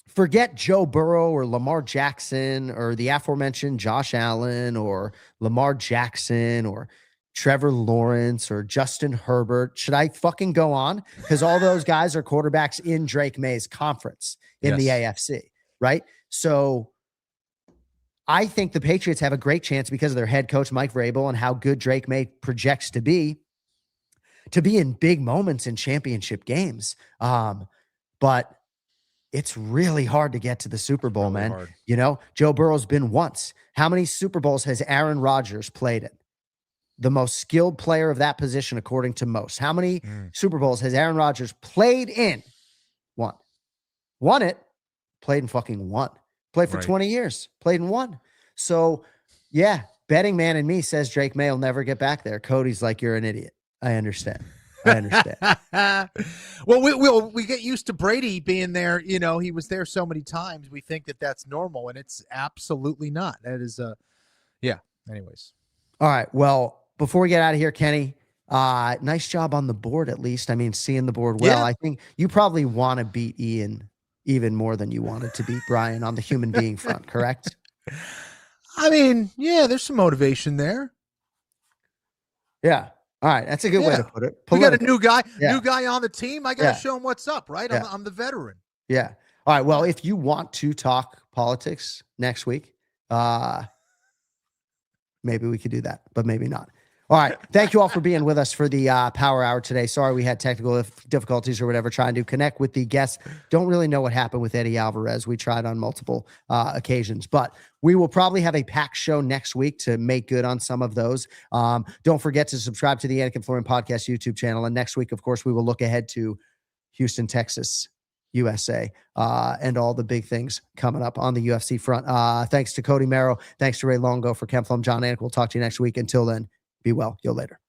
Forget Joe Burrow or Lamar Jackson or the aforementioned Josh Allen or Lamar Jackson or Trevor Lawrence or Justin Herbert. Should I fucking go on? Because all those guys are quarterbacks in Drake May's conference in the AFC, right? So I think the Patriots have a great chance because of their head coach, Mike Vrabel, and how good Drake May projects to be in big moments in championship games. But it's really hard to get to the Super Bowl, man. Hard. You know, Joe Burrow's been once. How many Super Bowls has Aaron Rodgers played in? The most skilled player of that position, according to most. How many Super Bowls has Aaron Rodgers played in? One. Won it. Played in fucking one. Played for 20 years. Played in one. So, yeah, betting man in me says Drake May will never get back there. Cody's like, you're an idiot. I understand. Well, we get used to Brady being there. You know, he was there so many times. We think that that's normal, and it's absolutely not. That is, yeah. Anyways. All right. Well, before we get out of here, Kenny, nice job on the board, at least. I mean, seeing the board well. Yeah. I think you probably want to beat Ian even more than you wanted to beat Brian on the human being front, correct? I mean, yeah, there's some motivation there. Yeah. All right, that's a good way to put it. We got a new guy on the team. I got to show him what's up, right? Yeah. I'm the veteran. Yeah. All right. Well, if you want to talk politics next week, maybe we could do that, but maybe not. All right. Thank you all for being with us for the Power Hour today. Sorry we had technical difficulties or whatever trying to connect with the guests. Don't really know what happened with Eddie Alvarez. We tried on multiple occasions, but we will probably have a packed show next week to make good on some of those. Don't forget to subscribe to the Anik and Florian Podcast YouTube channel. And next week, of course, we will look ahead to Houston, Texas, USA, and all the big things coming up on the UFC front. Thanks to Cody Merrow. Thanks to Ray Longo for Ken-Flo. Jon Anik. We'll talk to you next week. Until then, be well. Yo later.